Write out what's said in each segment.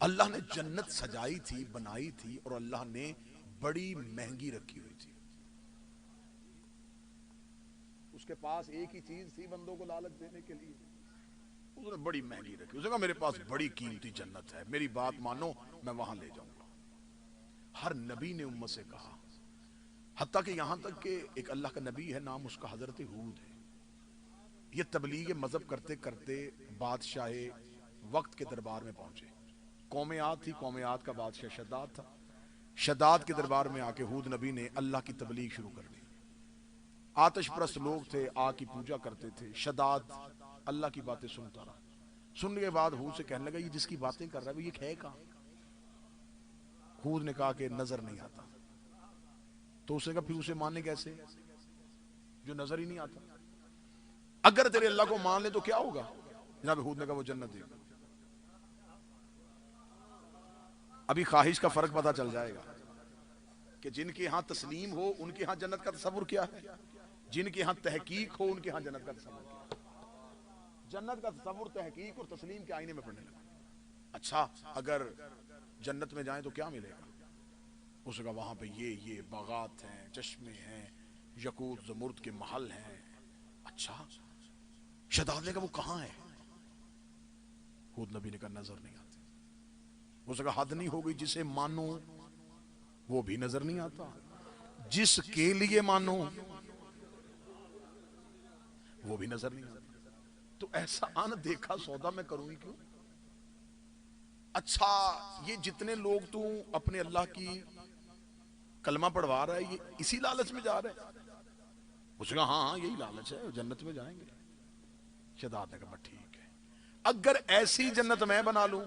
अल्लाह ने जन्नत सजाई थी, बनाई थी, और अल्लाह ने बड़ी महंगी रखी हुई थी। उसके पास एक ही चीज थी बंदों को लालच देने के लिए, उसने बड़ी महंगी रखी। उसने कहा मेरे पास बड़ी कीमती जन्नत है, मेरी बात मानो, मैं वहां ले जाऊंगा। हर नबी ने उम्मत से कहा, हत्ता कि यहां तक कि एक अल्लाह का नबी है, नाम उसका हजरत हूद है। ये तबलीग मजहब करते करते बादशाह वक्त के दरबार में पहुंचे। कौम आद थी, कौम आद का बादशाह शद्दाद था। शद्दाद के दरबार में आके हूद नबी ने अल्लाह की तबलीग शुरू कर दी। आतिश प्रस्त लोग थे, आग की पूजा करते थे। शद्दाद अल्लाह की बातें सुनता रहा। सुनने के बाद हूद से कहने लगा, ये जिसकी बातें कर रहा है ये है कहां? हूद ने कहा कि नजर नहीं आता। तो उसने कहा फिर उसे माने कैसे जो नजर ही नहीं आता? अगर तेरे अल्लाह को मान ले तो क्या होगा? जनाब हूद ने कहा वो जन्नत देगा। अभी ख्वाहिश का फर्क पता चल जाएगा कि जिनके यहां तस्लीम हो उनके यहां जन्नत का तस्वुर क्या है, जिनके यहां तहकीक हो उनके यहां जन्नत का तस्वुर क्या है। जन्नत का तस्वुर तहकीक और तस्लीम के आईने में पड़ने लगा। अच्छा, अगर जन्नत में जाएं तो क्या मिलेगा? उसने कहा वहां पे ये बागात हैं, चश्मे हैं, यकूत जमुर्द के महल हैं। अच्छा, शदाद ने कहा वो कहां है? हूद नबी ने कहा नजर नहीं आती। उसने कहा हद नहीं हो गई, जिसे मानो वो भी नजर नहीं आता, जिसके लिए मानो वो भी नजर नहीं आता। तो ऐसा अनदेखा सौदा मैं करूं ही क्यों? अच्छा, ये जितने लोग तू अपने अल्लाह की कलमा पढ़वा रहा है, ये इसी लालच में जा रहा है? उसने कहा हाँ यही लालच है, जन्नत में जाएंगे। शदाद ने कहा ठीक है, अगर ऐसी जन्नत मैं बना लूं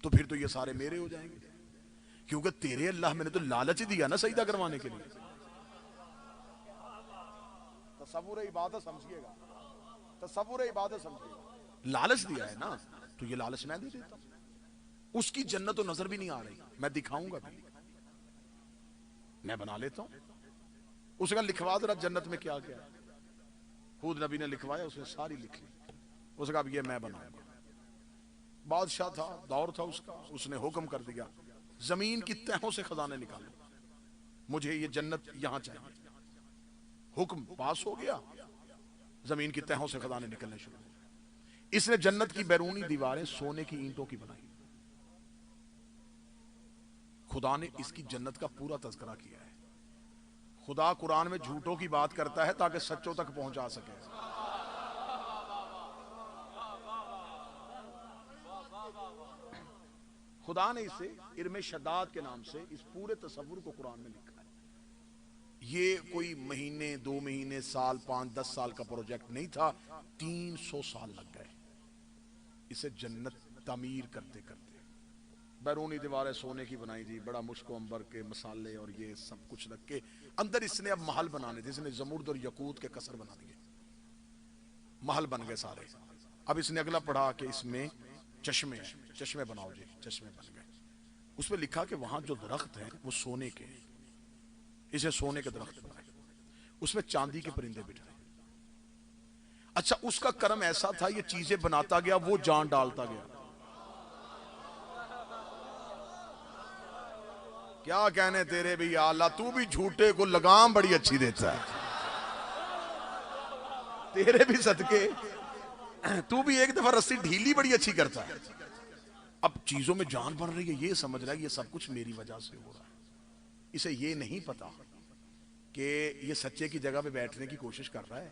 तो फिर तो ये सारे मेरे हो जाएंगे, क्योंकि तेरे अल्लाह मैंने तो लालच ही दिया ना सजदा करवाने के लिए। तसव्वुर इबादत समझिएगा, तसव्वुर इबादत समझिएगा। लालच दिया है ना, तो ये लालच मैं दे देता हूं। उसकी जन्नत तो नजर भी नहीं आ रही, मैं दिखाऊंगा भी, मैं बना लेता हूं। उसने कहा लिखवा जरा जन्नत में क्या क्या है। हूद नबी ने लिखवाया, उसने सारी लिख ली। उसने कहा ये मैं बनाऊंगा। बादशाह था, दौर था उसका, उसने हुक्म कर दिया जमीन की तहों से खजाने निकालो, मुझे ये जन्नत यहां चाहिए। हुक्म पास हो गया, जमीन की तहों से खजाने निकलने शुरू हुए। इसने जन्नत की बैरूनी दीवारें सोने की ईंटों की बनाई। खुदा ने इसकी जन्नत का पूरा तज़किरा किया है। खुदा कुरान में झूठों की बात करता है ताकि सच्चों तक पहुंचा सके। खुदा ने इसे इर्मे शद्दाद के नाम से इस पूरे तस्वुर को कुरान में लिखा है। ये कोई महीने, 2 महीने, साल, 5, 10 साल का प्रोजेक्ट नहीं था, 300 साल लग गए इसे जन्नत तामीर करते करते। बैरूनी दीवारें सोने की बनाई थी, बड़ा मुश्को अंबर के मसाले और ये सब कुछ रख के अंदर इसने अब महल बनाने थे। इसने जमुर्द और यकूत के कसर बना दिए, महल बन गए सारे। अब इसने अगला पढ़ा कि इसमें चश्मे हैं, चश्मे बनाओ जी, चश्मे बन गए। उसमें लिखा कि वहां जो दरख्त हैं वो सोने के, इसे सोने के दरख्त बनाए, उसमें चांदी के परिंदे बिठाए। अच्छा, उसका कर्म ऐसा था, ये चीजें बनाता गया, वो जान डालता गया। क्या कहने तेरे भी या अल्लाह, तू भी झूठे को लगाम बड़ी अच्छी देता है, तेरे भी सदके, तू भी एक दफा रस्सी ढीली बड़ी अच्छी करता है। अब चीजों में जान बढ़ रही है, ये समझ रहा है ये सब कुछ मेरी वजह से हो रहा है। इसे ये नहीं पता कि ये सच्चे की जगह पे बैठने की कोशिश कर रहा है।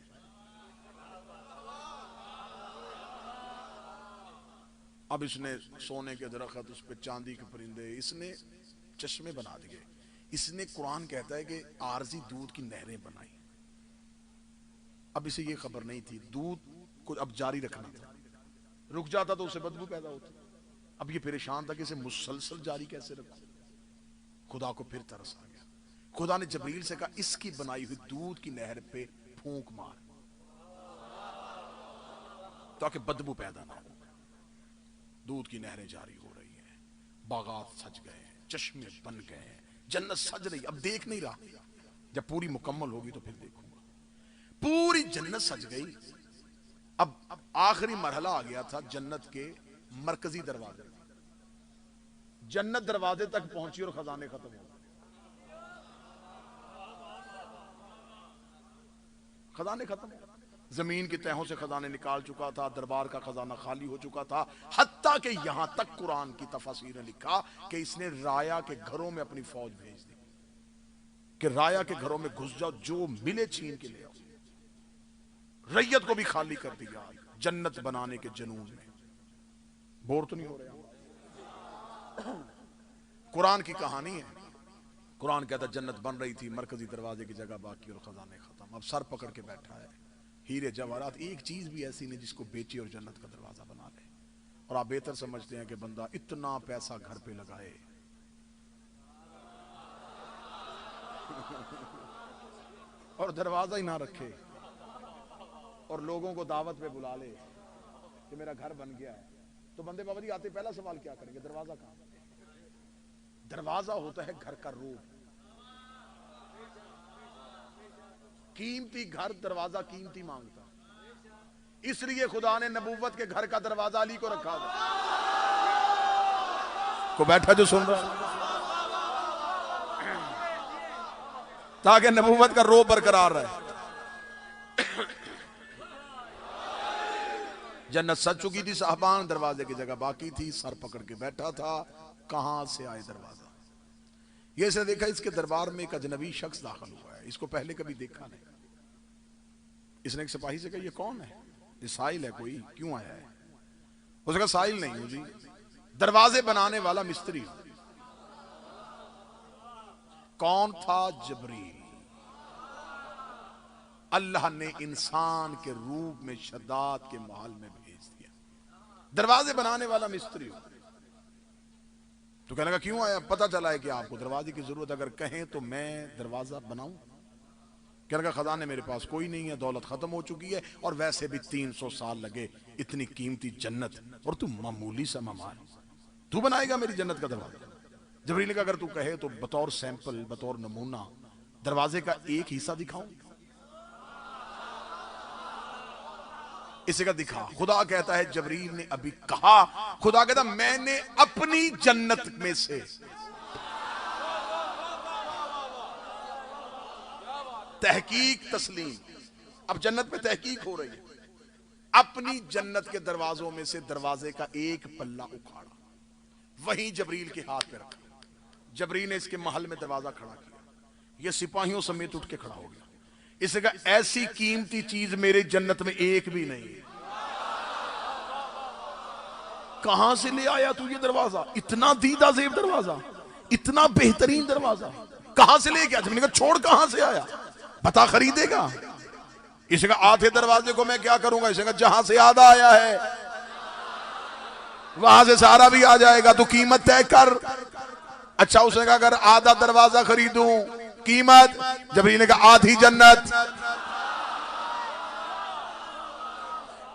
अब इसने सोने के दरख्त, उस पर चांदी के परिंदे, इसने चश्मे बना दिए। इसने, कुरान कहता है कि आरजी दूध की नहरें बनाई। अब इसे ये खबर नहीं थी दूध को अब जारी रखना था, रुक जाता तो उसे बदबू पैदा होती। अब ये परेशान था कि इसे मुसलसल जारी कैसे रखूं। खुदा को फिर तरस आ गया। खुदा ने जबरील से कहा इसकी बनाई हुई दूध की नहर पे फूंक मार ताकि बदबू पैदा ना हो। दूध की नहरें जारी हो रही हैं, बागात सज गए, चश्मे बन गए, जन्नत सज रही। अब देख नहीं रहा, जब पूरी मुकम्मल होगी तो फिर देखूंगा। पूरी जन्नत सज गई। अब आखिरी मरहला आ गया था जन्नत के मरकजी दरवाजे। जन्नत दरवाजे तक पहुंची और खजाने खत्म हो गए। खजाने खत्म हो गए। जमीन की तहों से खजाने निकाल चुका था, दरबार का खजाना खाली हो चुका था। हत्ता कि यहां तक कुरान की तफसीर ने लिखा कि इसने राया के घरों में अपनी फौज भेज दी कि राया के घरों में घुस जाओ, जो मिले छीन के ले आओ। रैयत को भी खाली कर दिया जन्नत बनाने के जुनून में। बोर तो नहीं हो रहा? कुरान की कहानी है। कुरान कहता जन्नत बन रही थी, मरकजी दरवाजे की जगह बाकी और खजाने खत्म। अब सर पकड़ के बैठा है, हीरे जवाहरात, एक चीज भी ऐसी नहीं जिसको बेचे और जन्नत का दरवाजा बना ले। और आप बेहतर समझते हैं कि बंदा इतना पैसा घर पे लगाए और दरवाजा ही ना रखे और लोगों को दावत पे बुला ले कि मेरा घर बन गया है, तो बंदे बाबा जी आते पहला सवाल क्या करेंगे? दरवाजा कहां? दरवाजा होता है घर का रूप। कीमती घर, दरवाजा कीमती मांगता, इसलिए खुदा ने नबूवत के घर का दरवाजा अली को रखा था। को बैठा जो सुन रहा, ताकि नबूवत का रोब बरकरार रहे। जन्नत सज चुकी थी साहबान, दरवाजे की जगह बाकी थी, सर पकड़ के बैठा था। कहां से आए दरवाजा? ये इसने देखा इसके दरबार में एक अजनबी शख्स दाखिल हुआ है, इसको पहले कभी देखा नहीं। इसने एक सिपाही से कहा ये कौन है? ये साहिल है कोई, क्यों आया है? उसने कहा साहिल नहीं हूं जी, दरवाजे बनाने वाला मिस्त्री। कौन था? जबरील। अल्लाह ने इंसान के रूप में शद्दाद के महल में भेज दिया, दरवाजे बनाने वाला मिस्त्री। तो कहने लगा क्यों आया? पता चला है कि आपको दरवाजे की जरूरत, अगर कहें तो मैं दरवाजा बनाऊं। कहने लगा खजाने मेरे पास कोई नहीं है, दौलत खत्म हो चुकी है, और वैसे भी 300 साल लगे, इतनी कीमती जन्नत, और तू मामूली सा मेहमान, तू बनाएगा मेरी जन्नत का दरवाजा? जबरील ने कहा अगर तू कहे तो बतौर सैंपल, बतौर नमूना दरवाजे का एक हिस्सा दिखाऊं। इसे का दिखा। खुदा कहता है जबरील ने अभी कहा, खुदा कहता मैंने अपनी जन्नत में से तहकीक तस्लीम, अब जन्नत पे तहकीक हो रही है, अपनी जन्नत के दरवाजों में से दरवाजे का एक पल्ला उखाड़ा, वहीं जबरील के हाथ पे रखा। जबरील ने इसके महल में दरवाजा खड़ा किया, यह सिपाहियों समेत उठ के खड़ा हो गया। इसे कहा ऐसी कीमती चीज मेरे जन्नत में एक भी नहीं है। कहां से ले आया तू ये दरवाजा? इतना दीदा जेब दरवाजा, इतना बेहतरीन दरवाजा कहां से ले गया? जब छोड़ कहां से आया? बता, खरीदेगा? इसे कहा आधे दरवाजे को मैं क्या करूंगा? इसे कहा जहां से आधा आया है वहां से सारा भी आ जाएगा, तो कीमत तय कर। अच्छा, उसने कहा अगर आधा दरवाजा खरीदूं, कीमत? जबरील ने कहा आधी जन्नत।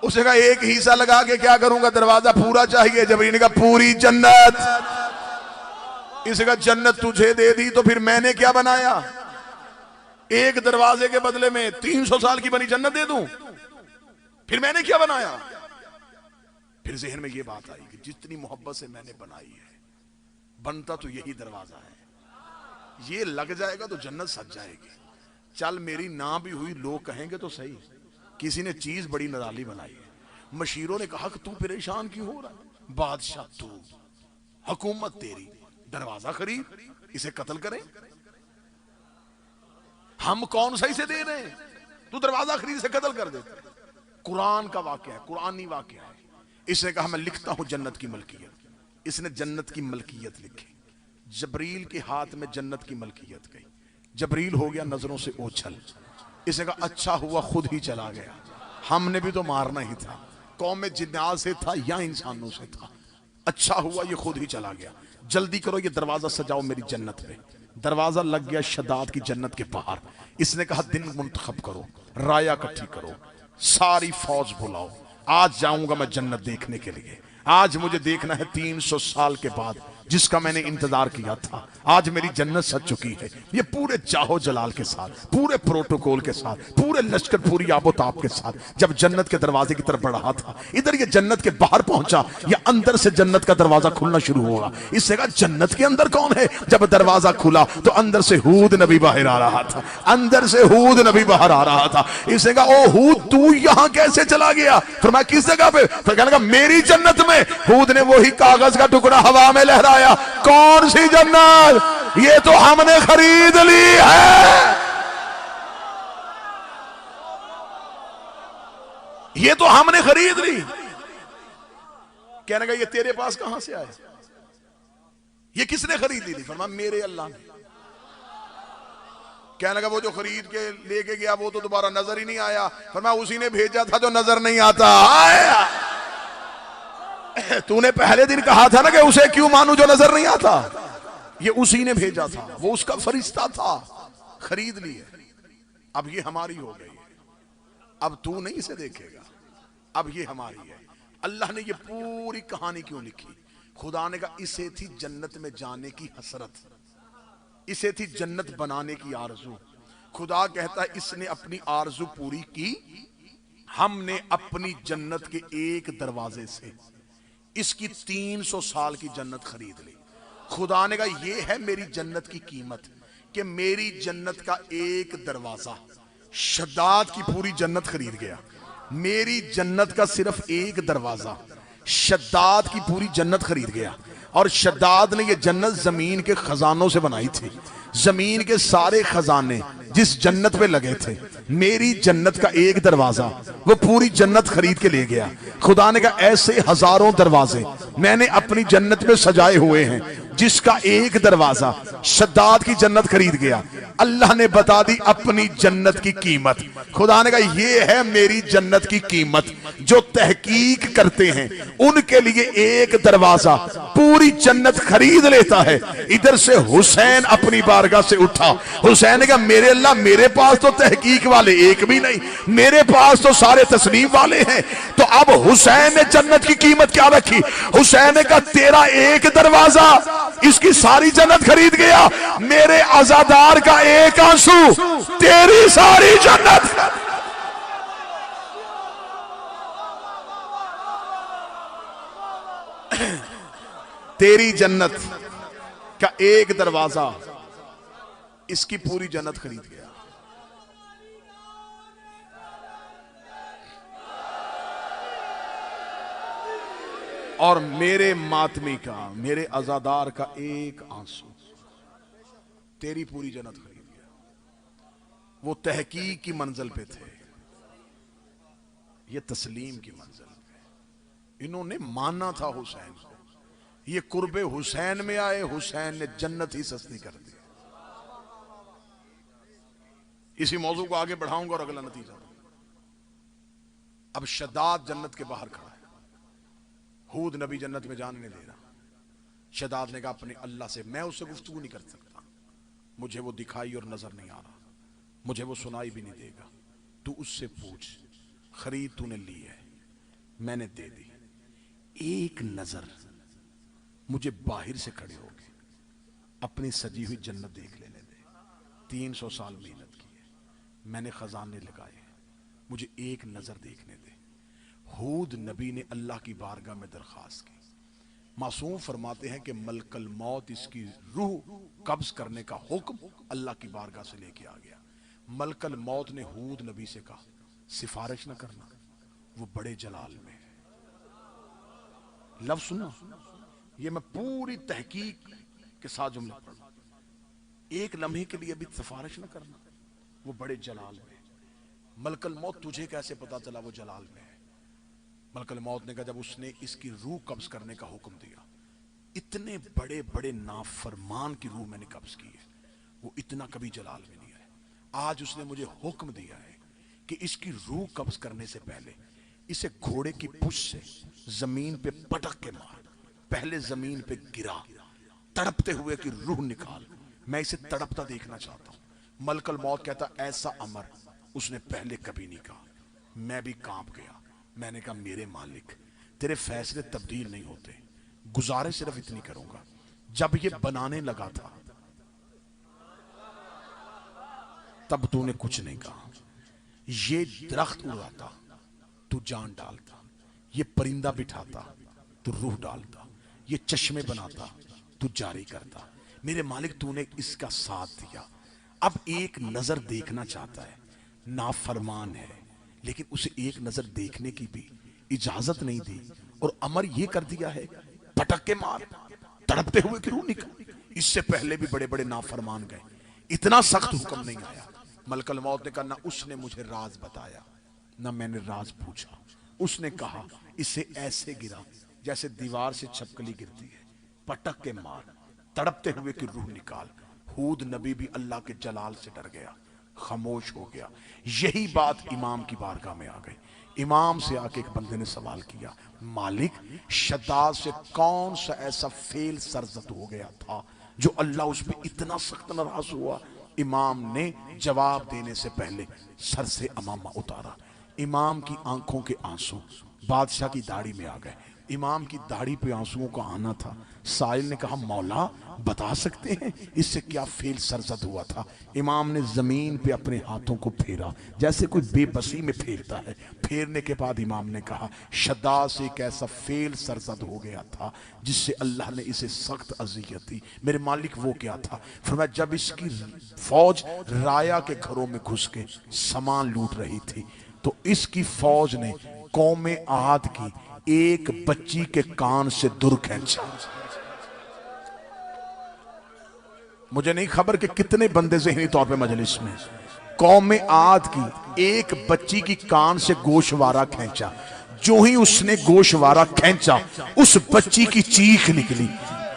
उसने कहा एक हिस्सा लगा के क्या करूंगा? दरवाजा पूरा चाहिए। जबरील ने कहा पूरी जन्नत। इसे कहा जन्नत तुझे दे दी तो फिर मैंने क्या बनाया? एक दरवाजे के बदले में 300 साल की बनी जन्नत दे दूं, फिर मैंने क्या बनाया? फिर जहन में यह बात आई कि जितनी मोहब्बत से मैंने बनाई है, बनता तो यही दरवाजा है, ये लग जाएगा तो जन्नत सज जाएगी। चल मेरी ना भी हुई, लोग कहेंगे तो सही, किसी ने चीज बड़ी निराली बनाई है। मशीरों ने कहा कि तू परेशान क्यों हो रहा है? बादशाह तू, हुकूमत तेरी, दरवाजा खरीद, इसे कत्ल करें? हम कौन सा इसे दे रहे हैं? तू दरवाजा खरीद, इसे कत्ल कर दे। कुरान का वाकया है, कुरानी वाकया है। इसने कहा मैं लिखता हूं जन्नत की मलकियत। इसने जन्नत की मलकियत लिखी। जबरील के हाथ में जन्नत की मलकियत गई। जबरील हो गया नजरों से ओछल। इसने कहा अच्छा हुआ खुद ही चला गया, हमने भी तो मारना ही था। कौम में जिन्नात से था या इंसानों से था, अच्छा हुआ ये खुद ही चला गया। जल्दी करो ये दरवाजा सजाओ मेरी जन्नत में। दरवाजा लग गया शद्दाद की जन्नत के बाहर। इसने कहा दिन मुंतखब करो, राया इकट्ठी करो, सारी फौज बुलाओ, आज जाऊंगा मैं जन्नत देखने के लिए। आज मुझे देखना है 300 साल के बाद जिसका मैंने इंतजार किया था। आज मेरी जन्नत सज चुकी है। ये पूरे जाहो जलाल के साथ, पूरे प्रोटोकॉल के साथ, पूरे लश्कर, पूरी आबोताब के साथ जब जन्नत के दरवाजे की तरफ बढ़ा था, इधर ये जन्नत के बाहर पहुंचा, या अंदर से जन्नत का दरवाजा खुलना शुरू होगा। इससे कहा जन्नत के अंदर कौन है? जब दरवाजा खुला तो अंदर से हूद नबी बाहर आ रहा था। अंदर से हूद नबी बाहर आ रहा था। इसने कहा ओ हूद, तू यहां कैसे चला गया? फिर मैं किस जगह पे? फिर कहने लगा मेरी जन्नत में। हूद ने वही कागज का टुकड़ा हवा में लहराया। कौन सी जन्नत? ये तो हमने खरीद ली है। ये तो हमने खरीद ली। कहने लगा ये तेरे पास कहां से आया? ये किसने खरीद ली? फरमाया मेरे अल्लाह ने। कहने लगा वो जो खरीद के लेके गया वो तो दोबारा नजर ही नहीं आया। फरमाया उसी ने भेजा था जो नजर नहीं आता। आया तूने पहले दिन कहा था ना कि उसे क्यों मानू जो नजर नहीं आता? ये उसी ने भेजा था, वो उसका फरिश्ता था। खरीद ली है। अब ये हमारी हो गई है। अब तू नहीं इसे देखेगा, अब ये हमारी है। अल्लाह ने ये पूरी कहानी क्यों लिखी? खुदा ने कहा इसे थी जन्नत में जाने की हसरत, इसे थी जन्नत बनाने की आरजू। खुदा कहता है इसने अपनी आरजू पूरी की। हमने अपनी जन्नत के एक दरवाजे से इसकी 300 साल की जन्नत खरीद ली। खुदा ने कहा यह है मेरी जन्नत की कीमत, कि मेरी जन्नत का एक दरवाजा शद्दाद की पूरी जन्नत खरीद गया। मेरी जन्नत का सिर्फ एक दरवाजा शद्दाद की पूरी जन्नत खरीद गया। और शद्दाद ने यह जन्नत जमीन के खजानों से बनाई थी। जमीन के सारे खजाने जिस जन्नत पे लगे थे, मेरी जन्नत का एक दरवाजा वो पूरी जन्नत खरीद के ले गया। खुदा ने कहा ऐसे हजारों दरवाजे मैंने अपनी जन्नत में सजाए हुए हैं, जिसका एक दरवाजा शद्दाद की जन्नत खरीद गया। अल्लाह ने बता दी अपनी जन्नत की कीमत। खुदा ने कहा यह है मेरी जन्नत की कीमत। जो तहकीक करते हैं उनके लिए एक दरवाजा पूरी जन्नत खरीद लेता है। इधर से हुसैन अपनी बारगाह से उठा। हुसैन ने कहा मेरे अल्लाह, मेरे पास तो तहकीक वाले एक भी नहीं, मेरे पास तो सारे तस्लीम वाले हैं। तो अब हुसैन ने जन्नत की कीमत क्या रखी? हुसैन ने कहा तेरा एक दरवाजा इसकी सारी जन्नत खरीद गया, मेरे अज़ादार का एक आंसू तेरी सारी जन्नत। तेरी जन्नत का एक दरवाजा इसकी पूरी जन्नत खरीद गया। और मेरे मातमी का, मेरे अज़ादार का एक आंसू तेरी पूरी जन्नत खरीद गया। वो तहकीक की मंजिल पे थे, ये तस्लीम की मंजिल पे। इन्होंने माना था हुसैन को, ये कुर्बे हुसैन में आए, हुसैन ने जन्नत ही सस्ती कर दी। इसी मौजू को आगे बढ़ाऊंगा और अगला नतीजा। अब शद्दाद जन्नत के बाहर खड़ा है, हूद नबी जन्नत में जाने नहीं दे रहा। शद्दाद ने कहा अपने अल्लाह से, मैं उससे गुफ्तगू नहीं कर सकता, मुझे वो दिखाई और नजर नहीं आ रहा, मुझे वो सुनाई भी नहीं देगा। तू उससे पूछ, खरीद तूने ली है, मैंने दे दी, एक नजर मुझे बाहर से खड़े होके अपनी सजी हुई जन्नत देख लेने दे। 300 साल मेहनत की है, मैंने खजाने लगाए, मुझे एक नजर देखने दे। हूद नबी ने अल्लाह की बारगाह में दरखास्त की। मासूम फरमाते हैं कि मलकल मौत इसकी रूह कब्ज करने का हुक्म अल्लाह की बारगाह से लेके आ गया। मलकल मौत ने हूद नबी से कहा सिफारिश न करना, वो बड़े जलाल में है। लफ्ज सुनो, ये मैं पूरी तहकीक के साथ जुमला पढ़ा। एक लम्हे के लिए भी सिफारिश न करना, वो बड़े जलाल में। मलकल मौत तुझे कैसे पता चला वो जलाल में है? मलकल मौत ने कहा जब उसने इसकी रूह कब्ज करने का हुक्म दिया, इतने बड़े बड़े नाफरमान की रूह मैंने कब्ज की है, वो इतना कभी जलाल में नहीं है। आज उसने मुझे हुक्म दिया है कि इसकी रूह कब्ज करने से पहले इसे घोड़े की पुश से जमीन पे पटक के मार, पहले जमीन पे गिरा, तड़पते हुए की रूह निकाल, मैं इसे तड़पता देखना चाहता हूं। मलकल मौत कहता ऐसा अमर उसने पहले कभी नहीं कहा। मैं भी कांप गया। मैंने कहा मेरे मालिक, तेरे फैसले तब्दील नहीं होते, गुजारिश सिर्फ इतनी करूंगा, जब ये बनाने लगा था तब तूने कुछ नहीं कहा। ये दरख्त उड़ाता तू जान डालता, ये परिंदा बिठाता तू रूह डालता, ये चश्मे बनाता तू जारी करता। मेरे मालिक तूने इसका साथ दिया। अब एक नजर देखना चाहता है, नाफरमान है, लेकिन उसे एक नजर देखने की भी इजाजत नहीं दी और अमर यह कर दिया है पटक के मार, तड़पते हुए की रूह निकल। इससे पहले भी बड़े बड़े नाफरमान गए, इतना सख्त हुक्म नहीं आया। मलकल मौत ने कहा ना उसने मुझे राज बताया ना मैंने राज पूछा। उसने कहा इसे ऐसे गिरा जैसे दीवार से छपकली गिरती है, पटक के मार, तड़पते हुए की रूह निकाल। हूद नबी भी अल्लाह के जलाल से डर गया, खामोश हो गया। यही बात इमाम की बारगाह में आ गई। इमाम से आके एक बंदे ने सवाल किया, मालिक शद्दाद से कौन सा ऐसा फेल सरजद हो गया था जो अल्लाह उस पर इतना सख्त नाराज हुआ। इमाम ने जवाब देने से पहले सर से अमामा उतारा। इमाम की आंखों के आंसू बादशाह की दाढ़ी में आ गए। इमाम की दाढ़ी पे आंसुओं का आना था। साइल ने कहा मौला बता सकते हैं इससे क्या फेल सरजद हुआ था। इमाम ने जमीन पे अपने हाथों को फेरा जैसे कोई बेबसी में फेरता है। फेरने के बाद इमाम ने कहा शद्दाद से एक ऐसा फेल सरजद हो गया था जिससे अल्लाह ने इसे सख्त अजियत दी। मेरे मालिक वो क्या था? फरमाया जब इसकी फौज राया के घरों में घुस के सामान लूट रही थी तो इसकी फौज ने कौमे आद की एक बच्ची के कान से दुर खींचा। मुझे नहीं खबर कि कितने बंदे ज़हनी तौर पे मजलिस में, कौमे आद की एक बच्ची की कान से गोशवारा खींचा। जो ही उसने गोशवारा खींचा उस बच्ची की चीख निकली,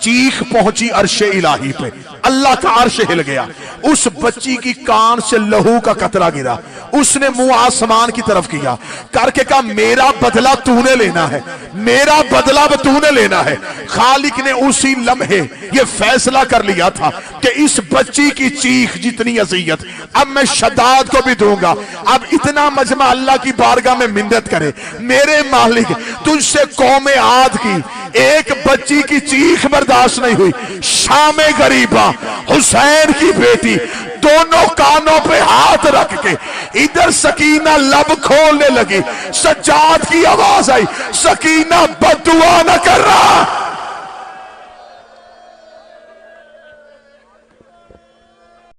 चीख पहुंची अर्शे इलाही पे, अल्लाह का अर्श हिल गया। उस बच्ची की कान से लहू का कतरा गिरा। उसने मुंह आसमान की तरफ किया करके कहा मेरा बदला तूने लेना है, मेरा बदला तूने लेना है। खालिक ने उसी लम्हे ये फैसला कर लिया था कि इस बच्ची की चीख जितनी अज़ियत अब मैं शद्दाद को भी दूंगा। अब इतना मजमा अल्लाह की बारगाह में मिन्नत करे, मेरे मालिक तुझसे कौमे आद की एक बच्ची की चीख बर्दाश्त नहीं हुई। शामे गरीबा हुसैन की बेटी दोनों कानों पे हाथ रख के इधर सकीना लब खोलने लगी। सज्जाद की आवाज आई, सकीना बद्दुआ न कर रहा।